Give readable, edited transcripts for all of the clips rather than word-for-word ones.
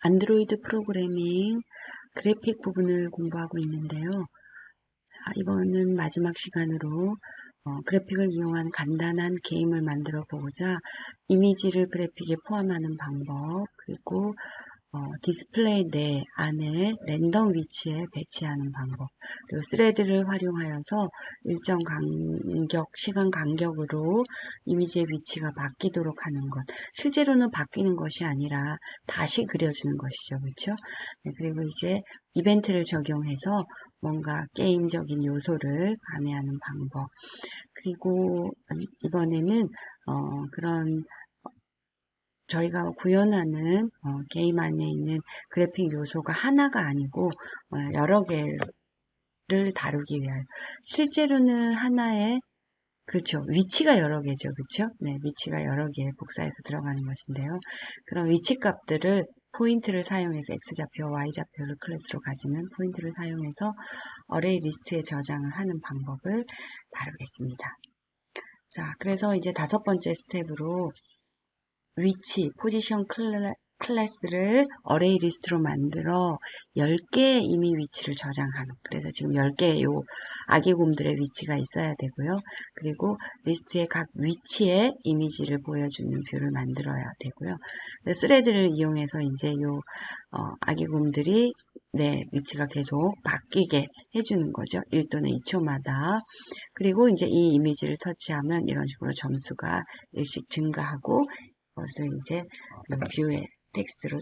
안드로이드 프로그래밍 그래픽 부분을 공부하고 있는데요. 자, 이번은 마지막 시간으로 그래픽을 이용한 간단한 게임을 만들어 보고자 이미지를 그래픽에 포함하는 방법, 그리고 디스플레이 내 안에 랜덤 위치에 배치하는 방법, 그리고 스레드를 활용하여서 일정 시간 간격으로 이미지의 위치가 바뀌도록 하는 것. 실제로는 바뀌는 것이 아니라 다시 그려주는 것이죠. 그렇죠? 네, 그리고 이제 이벤트를 적용해서 뭔가 게임적인 요소를 가미하는 방법. 그리고 이번에는 그런 저희가 구현하는 게임 안에 있는 그래픽 요소가 하나가 아니고 여러 개를 다루기 위하여, 실제로는 하나의, 그렇죠, 위치가 여러 개죠. 그렇죠? 네, 위치가 여러 개 복사해서 들어가는 것인데요. 그런 위치 값들을 포인트를 사용해서 X좌표, Y좌표를 클래스로 가지는 포인트를 사용해서 어레이 리스트에 저장을 하는 방법을 다루겠습니다. 자, 그래서 이제 5번째 스텝으로 위치, 포지션 클래스를 어레이 리스트로 만들어 10개의 이미 위치를 저장하는, 그래서 지금 10개의 요 아기곰들의 위치가 있어야 되고요. 그리고 리스트의 각 위치에 이미지를 보여주는 뷰를 만들어야 되고요. 스레드를 이용해서 이제 요 아기곰들이 네, 위치가 계속 바뀌게 해주는 거죠. 1 또는 2초마다. 그리고 이제 이 이미지를 터치하면 이런 식으로 점수가 일씩 증가하고, 그것을 이제 뷰에 텍스트로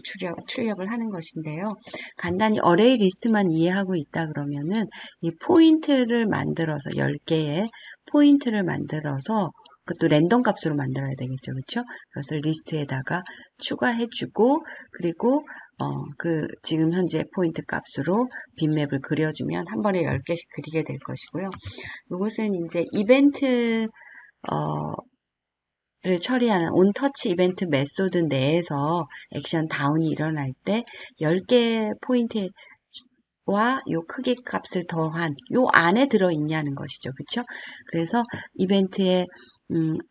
출력을 하는 것인데요. 간단히 어레이 리스트만 이해하고 있다 그러면은 이 포인트를 만들어서 10개의 포인트를 만들어서, 그것도 랜덤 값으로 만들어야 되겠죠. 그렇죠? 그것을 리스트에다가 추가해주고, 그리고 지금 현재 포인트 값으로 빈맵을 그려주면 한 번에 10개씩 그리게 될 것이고요. 이것은 이제 이벤트 를 처리하는 온터치 이벤트 메소드 내에서 액션 다운이 일어날 때 10개 포인트와 요 크기 값을 더한 요 안에 들어있냐는 것이죠. 그렇죠? 그래서 이벤트의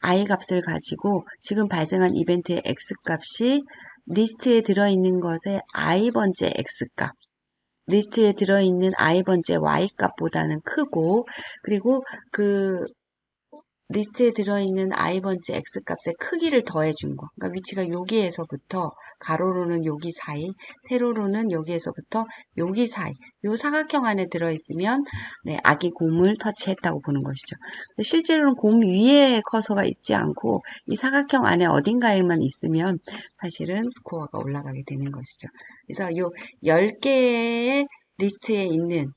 I 값을 가지고 지금 발생한 이벤트의 X 값이 리스트에 들어있는 것의 I번째 X 값, 리스트에 들어있는 I번째 Y 값보다는 크고, 그리고 그 리스트에 들어있는 I번째 X값의 크기를 더해준 거. 그러니까 위치가 여기에서부터 가로로는 여기 사이, 세로로는 여기에서부터 여기 사이, 요 사각형 안에 들어있으면 네, 아기 곰을 터치했다고 보는 것이죠. 실제로는 곰 위에 커서가 있지 않고 이 사각형 안에 어딘가에만 있으면 사실은 스코어가 올라가게 되는 것이죠. 그래서 요 10개의 리스트에 있는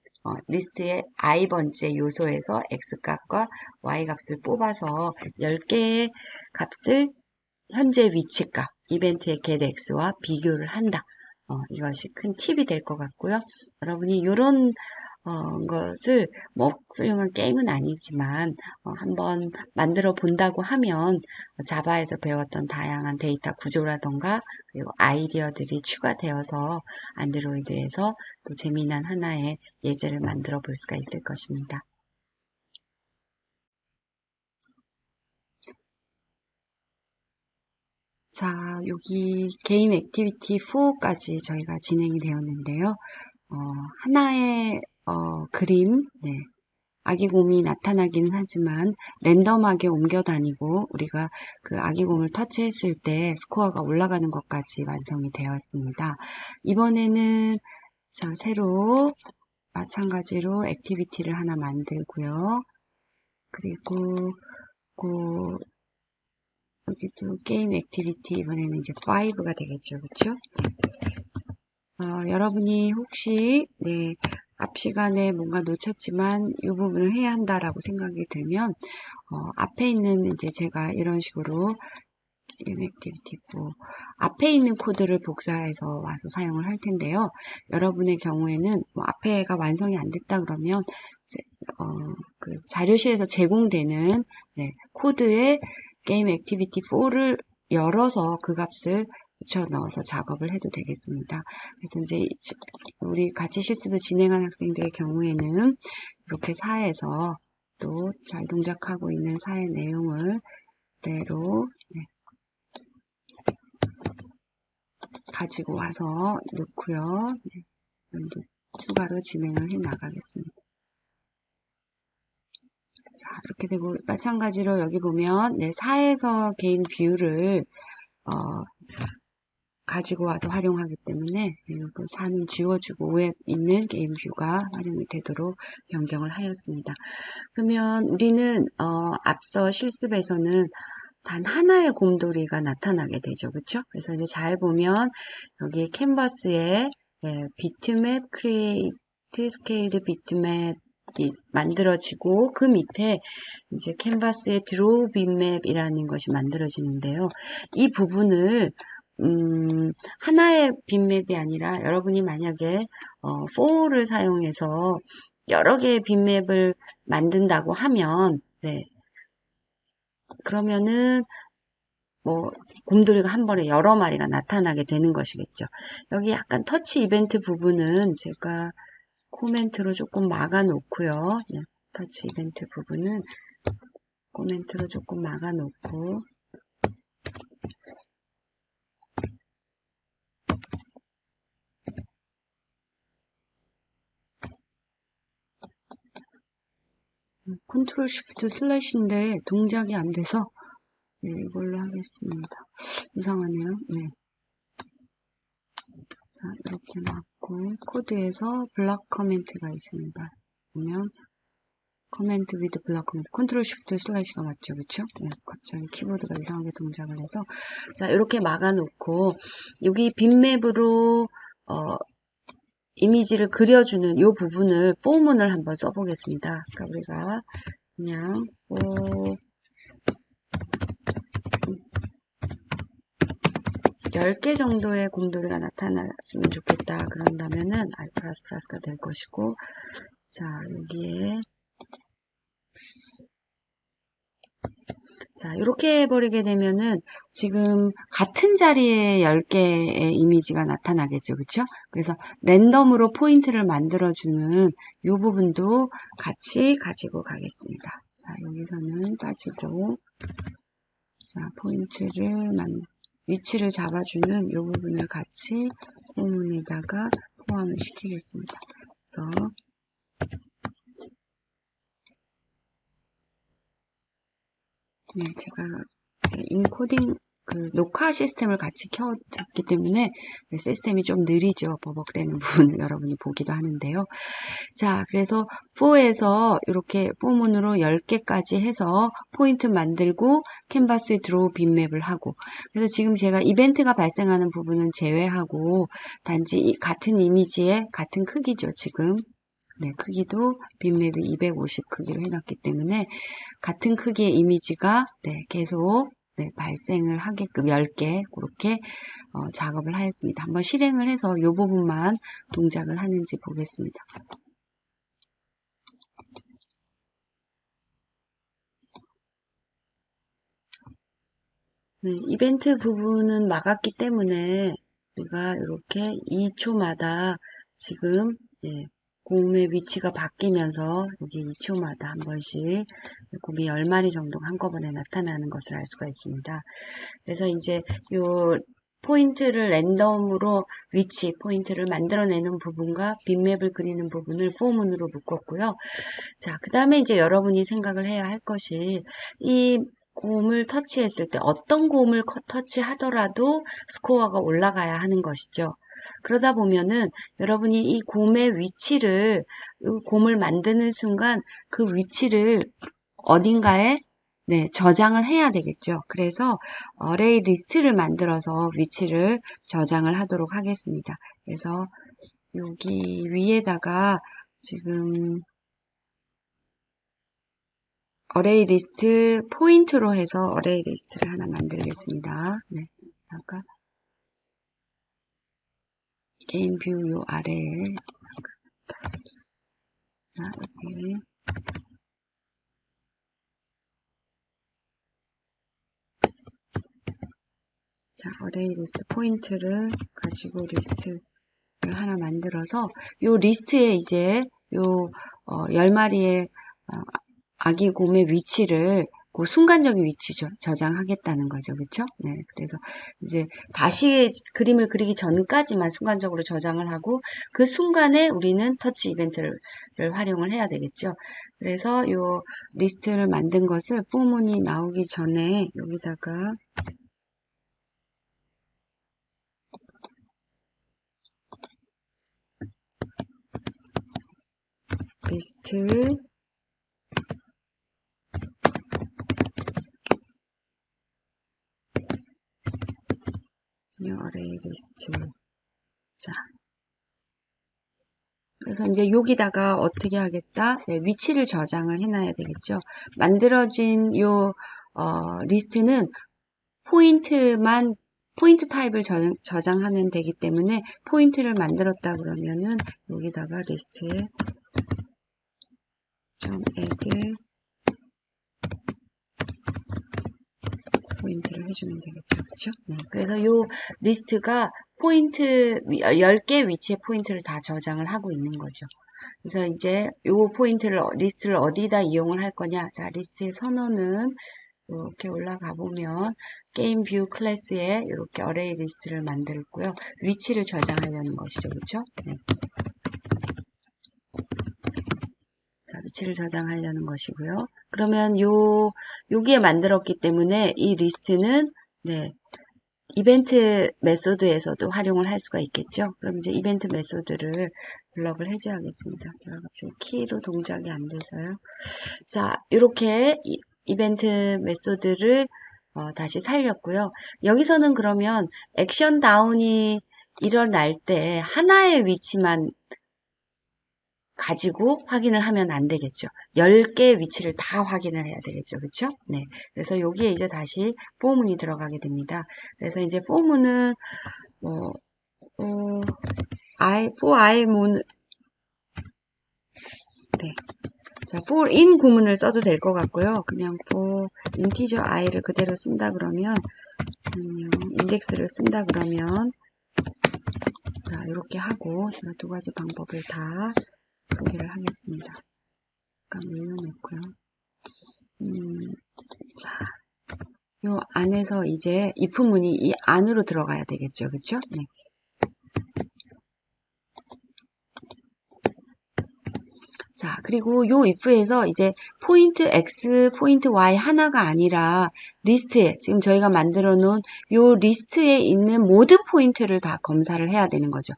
리스트의 I번째 요소에서 X값과 Y값을 뽑아서 10개의 값을 현재 위치값, 이벤트의 getX와 비교를 한다. 이것이 큰 팁이 될 것 같고요. 여러분이 이런 것을 훌륭한 게임은 아니지만 한번 만들어 본다고 하면 자바에서 배웠던 다양한 데이터 구조라던가 그리고 아이디어들이 추가되어서 안드로이드에서 또 재미난 하나의 예제를 만들어 볼 수가 있을 것입니다. 자, 여기 게임 액티비티 4까지 저희가 진행이 되었는데요. 하나의 그림, 네, 아기곰이 나타나기는 하지만 랜덤하게 옮겨 다니고 우리가 그 아기곰을 터치했을 때 스코어가 올라가는 것까지 완성이 되었습니다. 이번에는 자, 새로 마찬가지로 액티비티를 하나 만들고요. 그리고 여기도 게임 액티비티 이번에는 이제 5가 되겠죠. 그렇죠? 여러분이 혹시 네, 앞 시간에 뭔가 놓쳤지만 이 부분을 해야 한다라고 생각이 들면 앞에 있는 이제 제가 이런 식으로 게임 액티비티 4 앞에 있는 코드를 복사해서 와서 사용을 할 텐데요. 여러분의 경우에는 뭐 앞에가 완성이 안 됐다 그러면 이제, 그 자료실에서 제공되는 네, 코드에 게임 액티비티 4를 열어서 그 값을 붙여 넣어서 작업을 해도 되겠습니다. 그래서 이제 우리 같이 실습을 진행한 학생들의 경우에는 이렇게 사에서 또 잘 동작하고 있는 사의 내용을 그대로 네, 가지고 와서 넣고요. 네, 추가로 진행을 해 나가겠습니다. 자, 이렇게 되고 마찬가지로 여기 보면 네, 4에서 게임 뷰를 가지고 와서 활용하기 때문에 이거 4는 지워주고 5에 있는 게임 뷰가 활용이 되도록 변경을 하였습니다. 그러면 우리는 앞서 실습에서는 단 하나의 곰돌이가 나타나게 되죠. 그렇죠? 그래서 이제 잘 보면 여기 캔버스에 비트맵, 크리에이트, 스케일드 비트맵 이 만들어지고 그 밑에 이제 캔버스에 드로우 빗맵이라는 것이 만들어지는데요. 이 부분을 하나의 빗맵이 아니라 여러분이 만약에 for를 사용해서 여러 개의 빗맵을 만든다고 하면 네, 그러면은 뭐 곰돌이가 한 번에 여러 마리가 나타나게 되는 것이겠죠. 여기 약간 터치 이벤트 부분은 제가 코멘트로 조금 막아 놓고요. 네, 터치 이벤트 부분은 코멘트로 조금 막아 놓고 컨트롤 쉬프트 슬래시인데 동작이 안 돼서 네, 이걸로 하겠습니다. 이상하네요. 네. 자, 이렇게 맞고 코드에서 블락 커멘트가 있습니다. 보면 커멘트 위드 블락 커멘트 컨트롤 쉬프트 슬래시가 맞죠, 그렇죠? 네, 갑자기 키보드가 이상하게 동작을 해서 자, 이렇게 막아놓고 여기 빗맵으로 이미지를 그려주는 이 부분을 포문을 한번 써보겠습니다. 그러니까 우리가 그냥 10개 정도의 곰돌이가 나타났으면 좋겠다. 그런다면은 플러스가 될 것이고, 자, 여기에 자, 이렇게 해버리게 되면은 지금 같은 자리에 10개의 이미지가 나타나겠죠. 그쵸? 그래서 랜덤으로 포인트를 만들어주는 이 부분도 같이 가지고 가겠습니다. 자, 여기서는 빠지고, 자, 위치를 잡아주는 이 부분을 같이 포문에다가 포함을 시키겠습니다. 그래서 네, 제가 인코딩 녹화 시스템을 같이 켜뒀기 때문에 시스템이 좀 느리죠. 버벅대는 부분을 여러분이 보기도 하는데요. 자, 그래서 4에서 이렇게 포문으로 10개까지 해서 포인트 만들고 캔버스에 드로우 빗맵을 하고 그래서 지금 제가 이벤트가 발생하는 부분은 제외하고 단지 같은 이미지의 같은 크기죠. 지금 네, 크기도 빗맵이 250 크기로 해놨기 때문에 같은 크기의 이미지가 네, 계속 네, 발생을 하게끔 10개 그렇게 작업을 하였습니다. 한번 실행을 해서 이 부분만 동작을 하는지 보겠습니다. 네, 이벤트 부분은 막았기 때문에 우리가 이렇게 2초마다 지금 네, 곰의 위치가 바뀌면서 여기 2초마다 한 번씩 곰이 10마리 정도 한꺼번에 나타나는 것을 알 수가 있습니다. 그래서 이제 요 포인트를 랜덤으로 위치 포인트를 만들어내는 부분과 빗맵을 그리는 부분을 포문으로 묶었고요. 자, 그 다음에 이제 여러분이 생각을 해야 할 것이 이 곰을 터치했을 때 어떤 곰을 터치하더라도 스코어가 올라가야 하는 것이죠. 그러다 보면은 여러분이 이 곰의 위치를 곰을 만드는 순간 그 위치를 어딘가에 네, 저장을 해야 되겠죠. 그래서 어레이 리스트를 만들어서 위치를 저장을 하도록 하겠습니다. 그래서 여기 위에다가 지금 어레이 리스트 포인트로 해서 어레이 리스트를 하나 만들겠습니다. 네, 아까 게임 뷰 요 아래에 자, 여기 자, 어레이 리스트 포인트를 가지고 리스트를 하나 만들어서 요 리스트에 이제 요 10마리의 아기 곰의 위치를 그 순간적인 위치 저장하겠다는 거죠. 그쵸? 네. 그래서 이제 다시 그림을 그리기 전까지만 순간적으로 저장을 하고 그 순간에 우리는 터치 이벤트를 활용을 해야 되겠죠. 그래서 요 리스트를 만든 것을 포문이 나오기 전에 여기다가 리스트 new array 리스트. 자, 그래서 이제 여기다가 어떻게 하겠다? 네, 위치를 저장을 해놔야 되겠죠. 만들어진 요 리스트는 포인트 타입을 저장하면 되기 때문에 포인트를 만들었다 그러면은 여기다가 리스트에 좀 add 포인트를 해주면 되겠죠. 그렇죠? 네. 그래서 요 리스트가 포인트 10개 위치에 포인트를 다 저장을 하고 있는 거죠. 그래서 이제 요 리스트를 어디다 이용을 할 거냐? 자, 리스트의 선언은 이렇게 올라가 보면 게임 뷰 클래스에 이렇게 어레이 리스트를 만들고요. 위치를 저장하려는 것이죠. 그렇죠? 네. 자, 위치를 저장하려는 것이고요. 그러면 여기에 만들었기 때문에 이 리스트는 네, 이벤트 메소드에서도 활용을 할 수가 있겠죠. 그럼 이제 이벤트 메소드를 블럭을 해제하겠습니다. 제가 갑자기 키로 동작이 안 돼서요. 자, 이렇게 이벤트 메소드를 다시 살렸고요. 여기서는 그러면 액션 다운이 일어날 때 하나의 위치만 가지고 확인을 하면 안 되겠죠. 10개의 위치를 다 확인을 해야 되겠죠. 그쵸? 네. 그래서 여기에 이제 다시 포문이 들어가게 됩니다. 그래서 이제 포문은, for I 문, 네. 자, for in 구문을 써도 될 것 같고요. 그냥 for integer i를 그대로 쓴다 그러면, 인덱스를 쓴다 그러면, 자, 이렇게 하고, 제가 두 가지 방법을 다 소개를 하겠습니다. 잠깐 올려놓고요. 자, 요 안에서 이제 if문이 이 안으로 들어가야 되겠죠. 그쵸? 네. 자, 그리고 요 if에서 이제 포인트 x, 포인트 y 하나가 아니라 리스트에, 지금 저희가 만들어 놓은 요 리스트에 있는 모든 포인트를 다 검사를 해야 되는 거죠.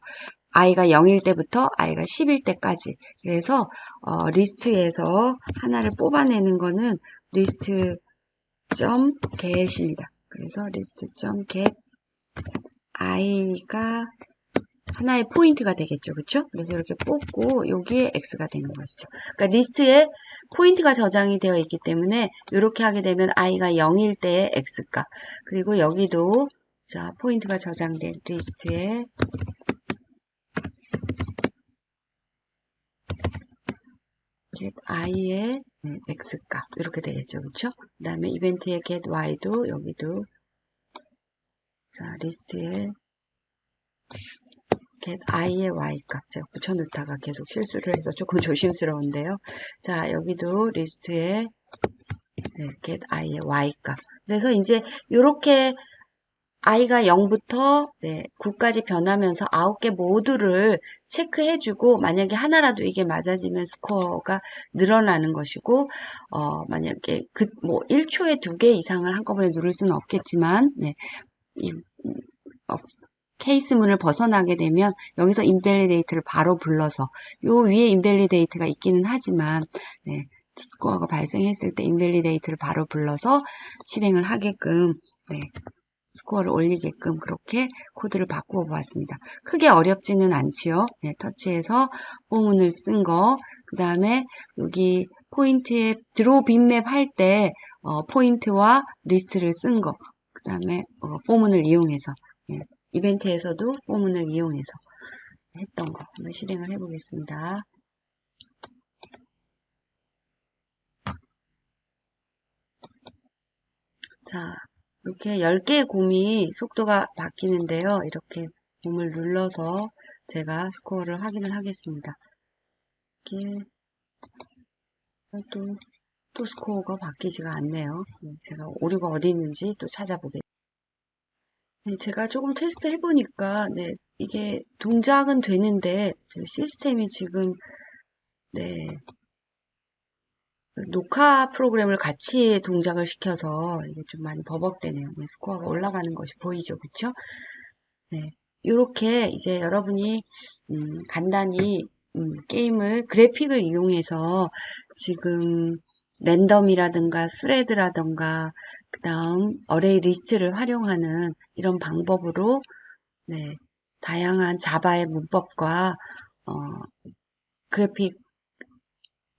i가 0일 때부터 i가 10일 때까지. 그래서 리스트에서 하나를 뽑아내는 거는 list.get입니다. 그래서 list.get i가 하나의 포인트가 되겠죠. 그쵸? 그래서 이렇게 뽑고 여기에 x가 되는 것이죠. 그러니까 리스트에 포인트가 저장이 되어 있기 때문에 이렇게 하게 되면 i가 0일 때의 x값, 그리고 여기도 자 포인트가 저장된 리스트에 get i의 x값 이렇게 되겠죠. 그쵸? 그 다음에 이벤트의 get y도 여기도 자 리스트에 get i의 y값 제가 붙여놓다가 계속 실수를 해서 조금 조심스러운데요. 자 여기도 리스트에 get i의 y값. 그래서 이제 이렇게 i가 0부터 9까지 변하면서 9개 모두를 체크해주고 만약에 하나라도 이게 맞아지면 스코어가 늘어나는 것이고 만약에 뭐 1초에 2개 이상을 한꺼번에 누를 수는 없겠지만 이 케이스문을 벗어나게 되면 여기서 invalidate를 바로 불러서 요 위에 invalidate가 있기는 하지만 스코어가 발생했을 때 invalidate를 바로 불러서 실행을 하게끔 스코어를 올리게끔 그렇게 코드를 바꾸어 보았습니다. 크게 어렵지는 않지요. 터치해서 포문을 쓴 거, 그 다음에 여기 포인트에 드로우 빈맵 할 때 포인트와 리스트를 쓴 거, 그 다음에 포문을 이용해서 이벤트에서도 포문을 이용해서 했던 거 한번 실행을 해보겠습니다. 자, 이렇게 10개의 곰이 속도가 바뀌는데요. 이렇게 곰을 눌러서 제가 스코어를 확인을 하겠습니다. 이렇게 또 또 스코어가 바뀌지가 않네요. 제가 오류가 어디 있는지 또 찾아보겠습니다. 네, 제가 조금 테스트 해보니까, 네, 이게 동작은 되는데, 시스템이 지금, 네, 녹화 프로그램을 같이 동작을 시켜서 이게 좀 많이 버벅대네요. 네, 스코어가 올라가는 것이 보이죠, 그쵸? 네, 이렇게 이제 여러분이 간단히 게임을 그래픽을 이용해서 지금 랜덤이라든가 스레드라든가 그 다음 어레이 리스트를 활용하는 이런 방법으로 네, 다양한 자바의 문법과 어, 그래픽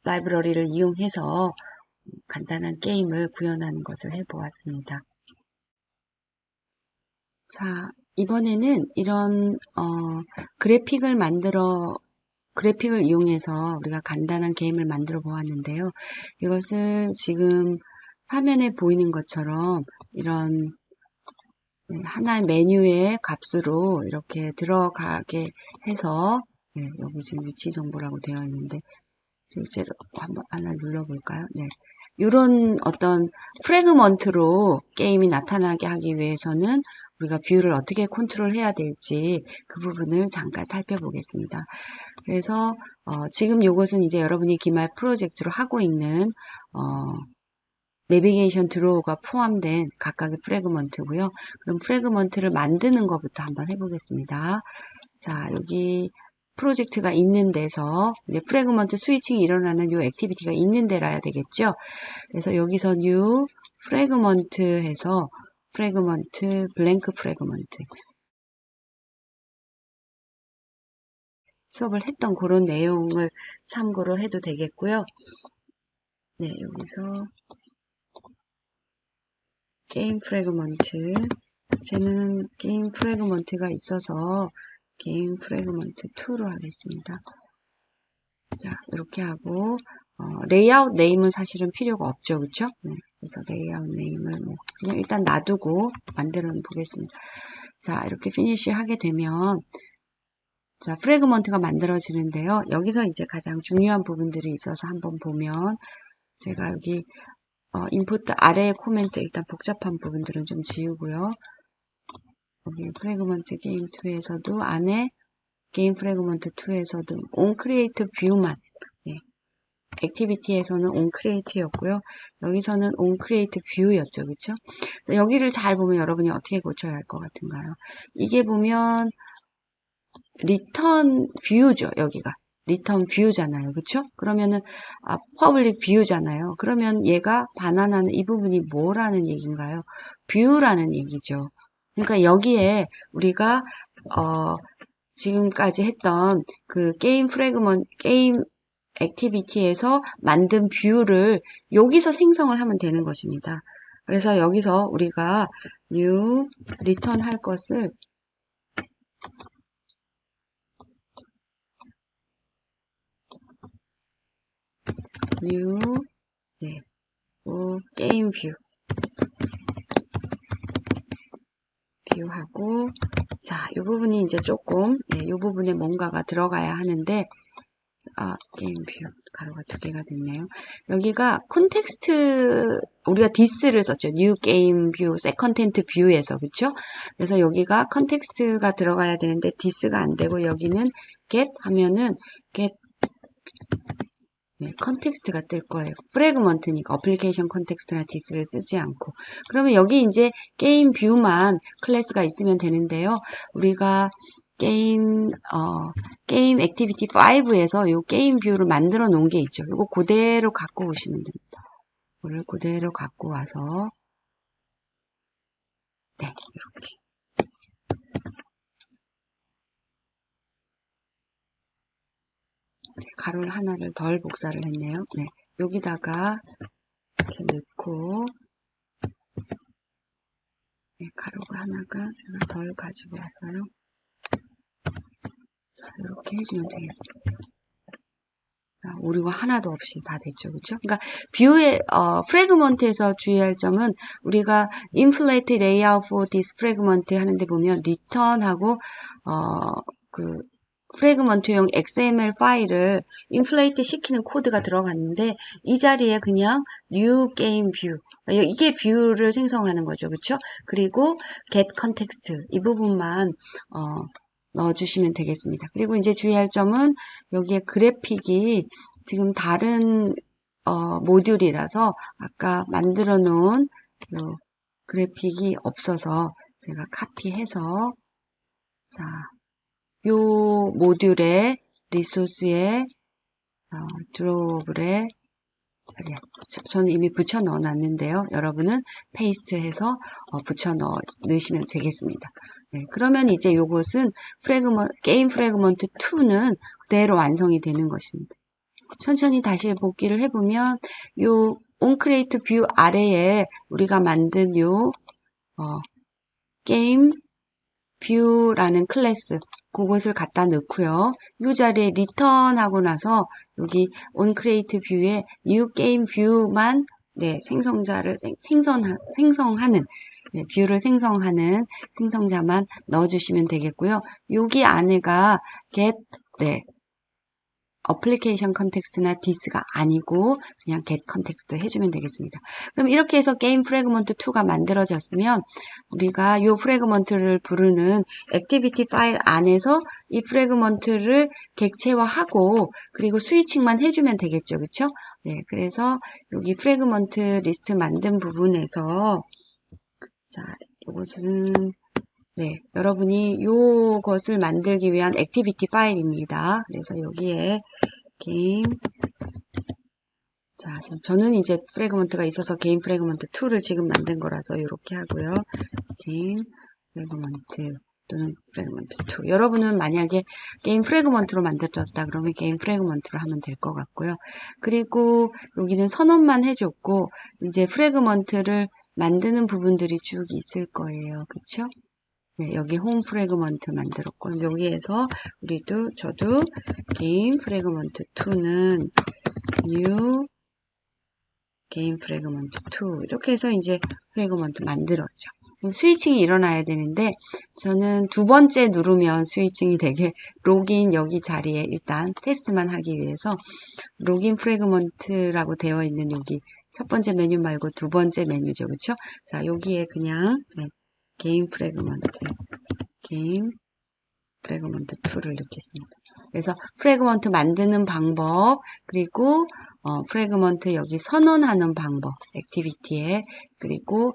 라이브러리를 이용해서 간단한 게임을 구현하는 것을 해보았습니다. 자, 이번에는 이런 그래픽을 이용해서 우리가 간단한 게임을 만들어 보았는데요. 이것을 지금 화면에 보이는 것처럼 이런 하나의 메뉴의 값으로 이렇게 들어가게 해서 여기 지금 위치 정보라고 되어 있는데 실제로 한번 하나 눌러볼까요? 네. 이런 어떤 프래그먼트로 게임이 나타나게 하기 위해서는 우리가 뷰를 어떻게 컨트롤해야 될지 그 부분을 잠깐 살펴보겠습니다. 그래서 지금 이것은 이제 여러분이 기말 프로젝트로 하고 있는 내비게이션 드로우가 포함된 각각의 프래그먼트고요. 그럼 프래그먼트를 만드는 것부터 한번 해보겠습니다. 자, 여기 프로젝트가 있는 데서 이제 프래그먼트 스위칭이 일어나는 요 액티비티가 있는 데라야 되겠죠. 그래서 여기서 new 프래그먼트 해서 프래그먼트 블랭크 프래그먼트 수업을 했던 그런 내용을 참고로 해도 되겠고요. 네, 여기서 게임 프래그먼트 쟤는 게임 프래그먼트가 있어서 게임 프래그먼트 2로 하겠습니다. 자, 이렇게 하고 레이아웃 네임은 사실은 필요가 없죠, 그쵸? 네, 그래서 레이아웃 네임을 그냥 일단 놔두고 만들어 보겠습니다. 자, 이렇게 피니시 하게 되면 자, 프래그먼트가 만들어지는데요. 여기서 이제 가장 중요한 부분들이 있어서 한번 보면 제가 여기 인풋 아래의 코멘트 일단 복잡한 부분들은 좀 지우고요. 여기 프래그먼트 게임 2에서도 안에 게임 프래그먼트 2에서도 on create view만 액티비티에서는 on create였고요. 여기서는 on create view였죠. 그쵸? 여기를 잘 보면 여러분이 어떻게 고쳐야 할 것 같은가요? 이게 보면 return view죠. 여기가. return view잖아요. 그쵸? 그러면은 public view잖아요. 그러면 얘가 반환하는 이 부분이 뭐라는 얘기인가요? view라는 얘기죠. 그러니까 여기에 우리가 지금까지 했던 그 게임 액티비티에서 만든 뷰를 여기서 생성을 하면 되는 것입니다. 그래서 여기서 우리가 new return 할 것을 new 게임 뷰하고 자, 이 부분이 이제 조금 이 부분에 뭔가가 들어가야 하는데 게임 뷰 가로가 2개가 됐네요. 여기가 콘텍스트 우리가 this를 썼죠. new game view, content view에서 그쵸? 그래서 여기가 컨텍스트가 들어가야 되는데 this가 안 되고 여기는 get 하면은 get 컨텍스트가 뜰 거예요. 프래그먼트니까 어플리케이션 컨텍스트나 this를 쓰지 않고 그러면 여기 이제 게임 뷰만 클래스가 있으면 되는데요. 우리가 게임 액티비티 5에서 요 게임 뷰를 만들어 놓은 게 있죠. 이거 그대로 갖고 오시면 됩니다. 이거를 그대로 갖고 와서 네, 이렇게 가로를 하나를 덜 복사를 했네요. 네, 여기다가 이렇게 넣고 네, 가로가 하나가 제가 덜 가지고 왔어요. 자, 이렇게 해주면 되겠습니다. 오류가 하나도 없이 다 됐죠. 그쵸? 그러니까 뷰의 프래그먼트에서 주의할 점은 우리가 inflate layout for this fragment 하는데 보면 return하고 그 프래그먼트용 XML 파일을 인플레이트 시키는 코드가 들어갔는데 이 자리에 그냥 new game view 이게 뷰를 생성하는 거죠. 그렇죠? 그리고 get context 이 부분만 넣어주시면 되겠습니다. 그리고 이제 주의할 점은 여기에 그래픽이 지금 다른 모듈이라서 아까 만들어 놓은 요 그래픽이 없어서 제가 카피해서 자, 요 모듈의 리소스에 드로우블에 저는 이미 붙여 넣어 놨는데요. 여러분은 페이스트해서 붙여 넣으시면 되겠습니다. 네, 그러면 이제 요것은 게임 프래그먼트 2는 그대로 완성이 되는 것입니다. 천천히 다시 복기를 해보면 요 onCreate view 아래에 우리가 만든 요 게임 뷰라는 클래스 그것을 갖다 넣고요. 이 자리에 리턴 하고 나서 여기 onCreate view에 new game view만 네, 생성하는 네, 뷰를 생성하는 생성자만 넣어주시면 되겠고요. 여기 안에가 get 네, 어플리케이션 컨텍스트나 디스가 아니고 그냥 get 컨텍스트 해주면 되겠습니다. 그럼 이렇게 해서 게임 프래그먼트 2가 만들어졌으면 우리가 이 프래그먼트를 부르는 액티비티 파일 안에서 이 프래그먼트를 객체화하고 그리고 스위칭만 해주면 되겠죠. 그렇죠? 네, 그래서 여기 프래그먼트 리스트 만든 부분에서 자, 이것은 네, 여러분이 요것을 만들기 위한 액티비티 파일입니다. 그래서 여기에 게임 자, 저는 이제 프래그먼트가 있어서 게임 프래그먼트 2를 지금 만든 거라서 이렇게 하고요. 게임 프래그먼트 또는 프래그먼트 2 여러분은 만약에 게임 프래그먼트로 만들었다 그러면 게임 프래그먼트로 하면 될 것 같고요. 그리고 여기는 선언만 해줬고 이제 프래그먼트를 만드는 부분들이 쭉 있을 거예요. 그쵸? 네, 여기 홈 프래그먼트 만들었고 여기에서 저도 게임 프래그먼트 2는 new 게임 프래그먼트 2 이렇게 해서 이제 프래그먼트 만들었죠. 스위칭이 일어나야 되는데 저는 두 번째 누르면 스위칭이 되게 로긴 여기 자리에 일단 테스트만 하기 위해서 로긴 프래그먼트라고 되어 있는 여기 첫 번째 메뉴 말고 두 번째 메뉴죠. 그렇죠? 자, 여기에 그냥 네, 게임 프래그먼트 2를 넣겠습니다. 그래서 프래그먼트 만드는 방법 그리고 프래그먼트 여기 선언하는 방법 액티비티에 그리고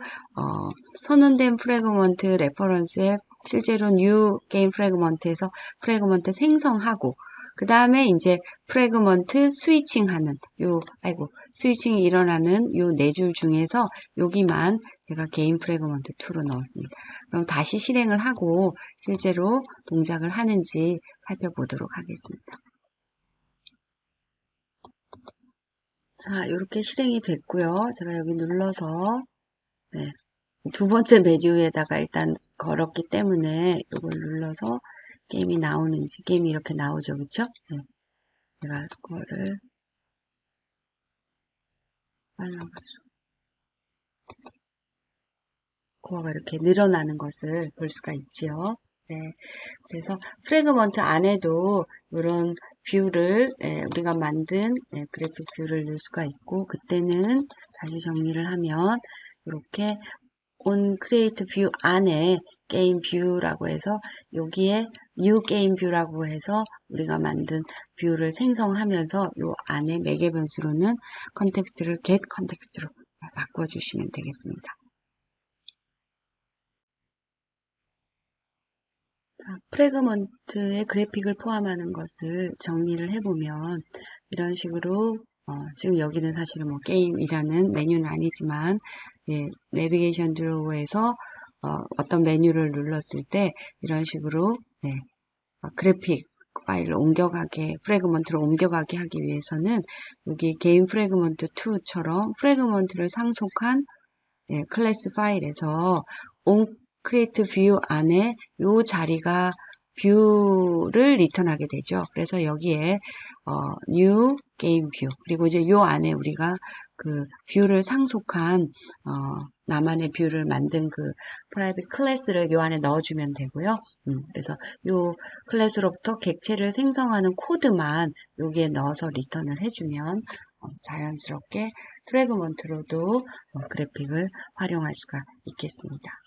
선언된 프래그먼트 레퍼런스에 실제로 new 게임 프래그먼트에서 프래그먼트 생성하고 그 다음에 이제 프래그먼트 스위칭하는 스위칭이 일어나는 요 네 줄 중에서 여기만 제가 게임 프래그먼트 2로 넣었습니다. 그럼 다시 실행을 하고 실제로 동작을 하는지 살펴보도록 하겠습니다. 자, 이렇게 실행이 됐고요. 제가 여기 눌러서 네, 두 번째 메뉴에다가 일단 걸었기 때문에 이걸 눌러서 게임이 나오는지 게임이 이렇게 나오죠. 그쵸? 네. 제가 스코어를 빨라가지고 스코어가 이렇게 늘어나는 것을 볼 수가 있지요. 네. 그래서 프래그먼트 안에도 이런 뷰를 우리가 만든 그래픽 뷰를 넣을 수가 있고 그때는 다시 정리를 하면 이렇게 on create view 안에 게임 뷰라고 해서 여기에 new game view라고 해서 우리가 만든 뷰를 생성하면서 요 안에 매개 변수로는 컨텍스트를 get 컨텍스트로 바꿔주시면 되겠습니다. 자, 프래그먼트의 그래픽을 포함하는 것을 정리를 해보면 이런 식으로 지금 여기는 사실은 뭐 게임이라는 메뉴는 아니지만 예, 내비게이션 드로우에서 어떤 메뉴를 눌렀을 때 이런 식으로 네, 그래픽 파일을 프래그먼트를 옮겨가게 하기 위해서는 여기 게임 프래그먼트 2처럼 프래그먼트를 상속한 예, 클래스 파일에서 onCreate view 안에 이 자리가 뷰를 리턴하게 되죠. 그래서 여기에 new game view. 그리고 이제 요 안에 우리가 그 뷰를 상속한, 나만의 뷰를 만든 그 프라이빗 클래스를 요 안에 넣어주면 되고요. 그래서 요 클래스로부터 객체를 생성하는 코드만 여기에 넣어서 리턴을 해주면 자연스럽게 프래그먼트로도 그래픽을 활용할 수가 있겠습니다.